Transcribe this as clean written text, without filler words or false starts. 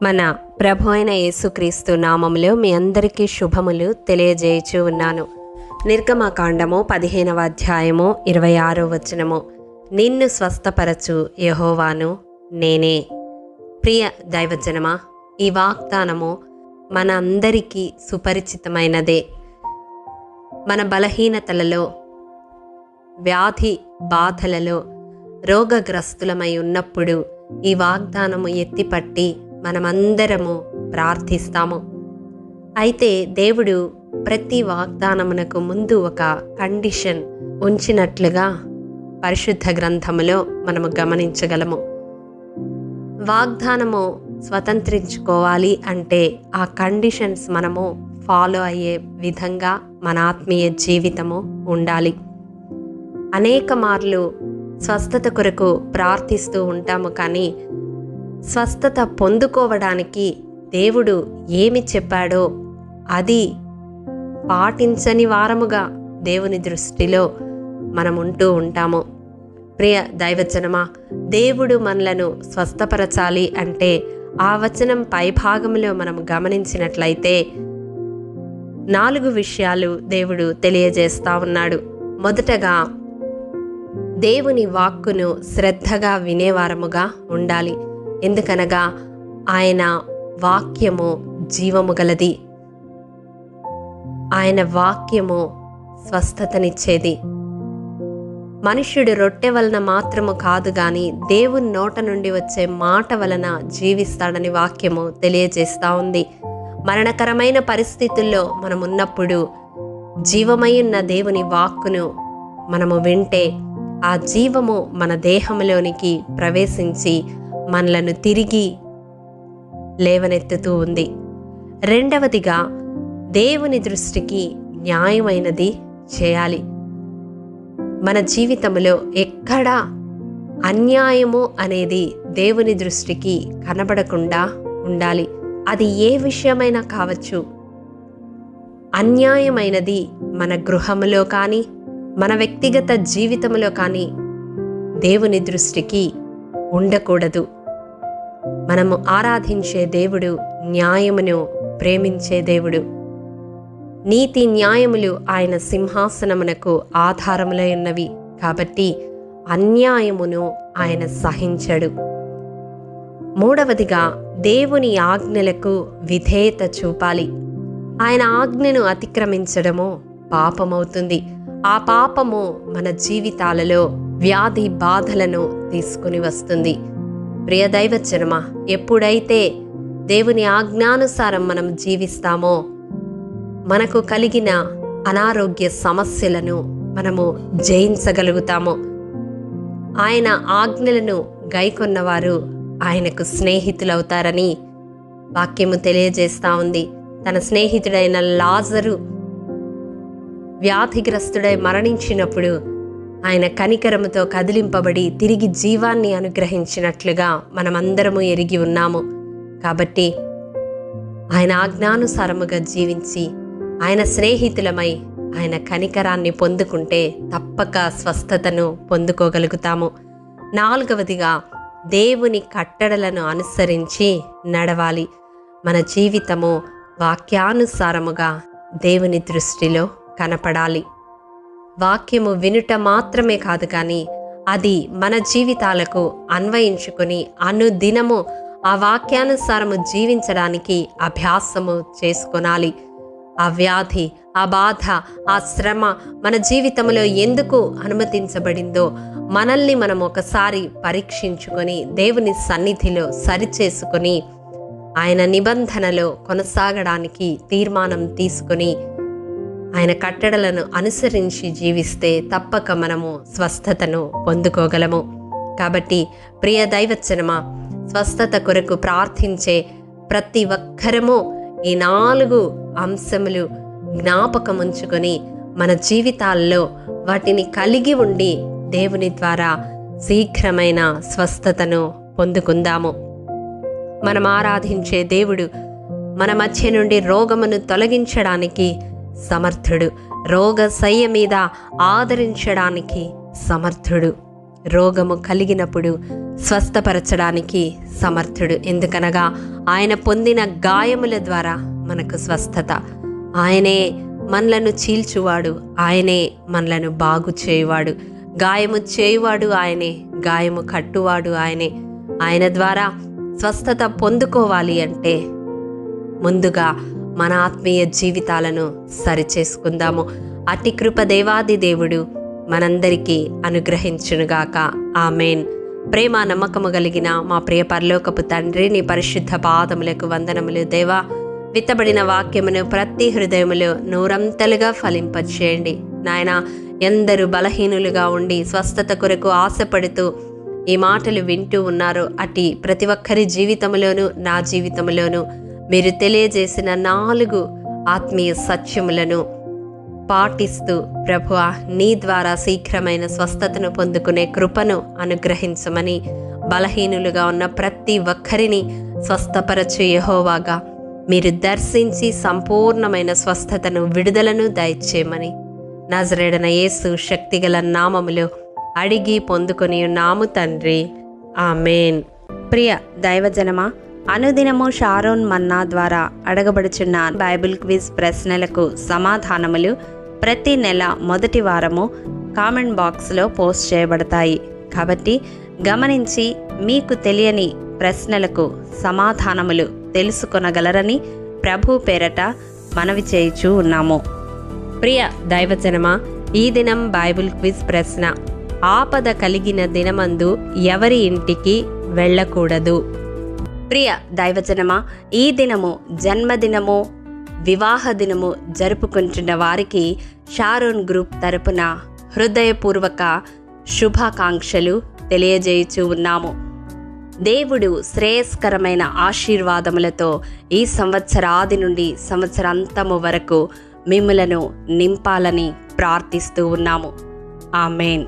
మన ప్రభు అయిన యేసుక్రీస్తు నామములో మీ అందరికీ శుభములు తెలియజేయచూ ఉన్నాను. నిర్గమకాండము 15వ అధ్యాయము 26వ వచనము. నిన్ను స్వస్థపరచు యెహోవాను నేనే. ప్రియ దైవజనమా, ఈ వాగ్దానము మన అందరికీ సుపరిచితమైనదే. మన బలహీనతలలో, వ్యాధి బాధలలో రోగగ్రస్తులమై ఉన్నప్పుడు ఈ వాగ్దానము ఎత్తిపట్టి మనమందరము ప్రార్థిస్తాము. అయితే దేవుడు ప్రతి వాగ్దానమునకు ముందు ఒక కండిషన్ ఉంచినట్లుగా పరిశుద్ధ గ్రంథములో మనము గమనించగలము. వాగ్దానము స్వతంత్రించుకోవాలి అంటే ఆ కండిషన్స్ మనము ఫాలో అయ్యే విధంగా మన ఆత్మీయ జీవితము ఉండాలి. అనేక మార్లు స్వస్థత కొరకు ప్రార్థిస్తూ ఉంటాము, కానీ స్వస్థత పొందుకోవడానికి దేవుడు ఏమి చెప్పాడో అది పాటించని వారముగా దేవుని దృష్టిలో మనం ఉంటూ ఉంటాము. ప్రియ దైవజనమా, దేవుడు మనలను స్వస్థపరచాలి అంటే ఆ వచనం పైభాగంలో మనం గమనించినట్లయితే 4 విషయాలు దేవుడు తెలియజేస్తా ఉన్నాడు. మొదటగా, దేవుని వాక్కును శ్రద్ధగా వినేవారముగా ఉండాలి. ఎందుకనగా ఆయన వాక్యము జీవము గలది. ఆయన వాక్యము స్వస్థతనిచ్చేది. మనుష్యుడు రొట్టె వలన మాత్రము కాదు గాని దేవుని నోట నుండి వచ్చే మాట వలన జీవిస్తాడని వాక్యము తెలియజేస్తూ ఉంది. మరణకరమైన పరిస్థితుల్లో మనం ఉన్నప్పుడు జీవమై ఉన్న దేవుని వాక్కును మనము వింటే ఆ జీవము మన దేహంలోనికి ప్రవేశించి మనలను తిరిగి లేవనెత్తుతూ ఉంది. రెండవదిగా, దేవుని దృష్టికి న్యాయమైనది చేయాలి. మన జీవితంలో ఎక్కడా అన్యాయము అనేది దేవుని దృష్టికి కనబడకుండా ఉండాలి. అది ఏ విషయమైనా కావచ్చు. అన్యాయమైనది మన గృహములో కానీ మన వ్యక్తిగత జీవితంలో కానీ దేవుని దృష్టికి ఉండకూడదు. మనము ఆరాధించే దేవుడు న్యాయమును ప్రేమించే దేవుడు. నీతి న్యాయములు ఆయన సింహాసనమునకు ఆధారములై ఉన్నవి కాబట్టి అన్యాయమును ఆయన సహించడు. మూడవదిగా, దేవుని ఆజ్ఞలకు విధేయత చూపాలి. ఆయన ఆజ్ఞను అతిక్రమించడము పాపమవుతుంది. ఆ పాపము మన జీవితాలలో వ్యాధి బాధలను తీసుకుని వస్తుంది. ప్రియ దైవజనమా, ఎప్పుడైతే దేవుని ఆజ్ఞానుసారం మనం జీవిస్తామో మనకు కలిగిన అనారోగ్య సమస్యలను మనము జయించగలుగుతాము. ఆయన ఆజ్ఞలను గైకొన్నవారు ఆయనకు స్నేహితులవుతారని వాక్యము తెలియజేస్తూ ఉంది. తన స్నేహితుడైన లాజరు వ్యాధిగ్రస్తుడై మరణించినప్పుడు ఆయన కనికరముతో కదిలింపబడి తిరిగి జీవాన్ని అనుగ్రహించినట్లుగా మనమందరము ఎరిగి ఉన్నాము. కాబట్టి ఆయన ఆజ్ఞానుసారముగా జీవించి ఆయన స్నేహితులమై ఆయన కనికరాన్ని పొందుకుంటే తప్పక స్వస్థతను పొందుకోగలుగుతాము. నాలుగవదిగా, దేవుని కట్టడలను అనుసరించి నడవాలి. మన జీవితము వాక్యానుసారముగా దేవుని దృష్టిలో కనపడాలి. వాక్యము వినుట మాత్రమే కాదు కానీ అది మన జీవితాలకు అన్వయించుకొని అనుదినము ఆ వాక్యానుసారము జీవించడానికి అభ్యాసము చేసుకొనాలి. ఆ వ్యాధి, ఆ బాధ, ఆ శ్రమ మన జీవితంలో ఎందుకు అనుమతించబడిందో మనల్ని మనం ఒకసారి పరీక్షించుకొని దేవుని సన్నిధిలో సరిచేసుకొని ఆయన నిబంధనలో కొనసాగడానికి తీర్మానం తీసుకొని ఆయన కట్టడలను అనుసరించి జీవిస్తే తప్పక మనము స్వస్థతను పొందుకోగలము. కాబట్టి ప్రియ దైవజనమా, స్వస్థత కొరకు ప్రార్థించే ప్రతి ఒక్కరము ఈ 4 అంశములు జ్ఞాపకముంచుకొని మన జీవితాల్లో వాటిని కలిగి ఉండి దేవుని ద్వారా శీఘ్రమైన స్వస్థతను పొందుకుందాము. మనం ఆరాధించే దేవుడు మన మధ్య నుండి రోగమును తొలగించడానికి సమర్థుడు. రోగశయ్య మీద ఆదరించడానికి సమర్థుడు. రోగము కలిగినప్పుడు స్వస్థపరచడానికి సమర్థుడు. ఎందుకనగా ఆయన పొందిన గాయముల ద్వారా మనకు స్వస్థత. ఆయనే మనలను చీల్చువాడు, ఆయనే మనలను బాగు చేయువాడు. గాయము చేయువాడు ఆయనే, గాయము కట్టువాడు ఆయనే. ఆయన ద్వారా స్వస్థత పొందుకోవాలి అంటే ముందుగా మన ఆత్మీయ జీవితాలను సరిచేసుకుందాము. అట్టి కృప దేవాది దేవుడు మనందరికీ అనుగ్రహించునుగాక. ఆమేన్. ప్రేమ నమ్మకము కలిగిన మా ప్రియ పరలోకపు తండ్రి, నీ పరిశుద్ధ పాదములకు వందనములు. దేవా, విత్తబడిన వాక్యమును ప్రతి హృదయములో నూరంతలుగా ఫలింపచేయండి. నాయన, ఎందరు బలహీనులుగా ఉండి స్వస్థత కొరకు ఆశపడుతూ ఈ మాటలు వింటూ ఉన్నారో అట్టి ప్రతి ఒక్కరి జీవితంలోనూ, నా జీవితంలోనూ మీరు తెలియజేసిన 4 ఆత్మీయ సత్యములను పాటిస్తూ ప్రభువా, నీ ద్వారా శీఘ్రమైన స్వస్థతను పొందుకునే కృపను అనుగ్రహించమని, బలహీనులుగా ఉన్న ప్రతి ఒక్కరిని స్వస్థపరచు యెహోవాగా మీరు దర్శించి సంపూర్ణమైన స్వస్థతను, విడుదలను దయచేయమని నజరేయుడైన యేసు శక్తిగల నామములో అడిగి పొందుకొని ఉన్నాము తండ్రి. ఆమేన్. ప్రియ దైవజనమా, అనుదినము షారోన్ మన్నా ద్వారా అడగబడుచున్న బైబిల్ క్విజ్ ప్రశ్నలకు సమాధానములు ప్రతి నెల మొదటి వారము కామెంట్ బాక్స్లో పోస్ట్ చేయబడతాయి. కాబట్టి గమనించి మీకు తెలియని ప్రశ్నలకు సమాధానములు తెలుసుకొనగలరని ప్రభు పేరట మనవి చేయుచూ ఉన్నాము. ప్రియ దైవజనమా, ఈ దినం బైబిల్ క్విజ్ ప్రశ్న: ఆపద కలిగిన దినమందు ఎవరి ఇంటికి వెళ్ళకూడదు? ప్రియ దైవజనమా, ఈ దినము జన్మదినము, వివాహ దినము జరుపుకుంటున్న వారికి షారోన్ గ్రూప్ తరపున హృదయపూర్వక శుభాకాంక్షలు తెలియజేయుచూ ఉన్నాము. దేవుడు శ్రేయస్కరమైన ఆశీర్వాదములతో ఈ సంవత్సరాది నుండి సంవత్సరాంతము వరకు మిమ్ములను నింపాలని ప్రార్థిస్తూ ఉన్నాము. ఆమేన్.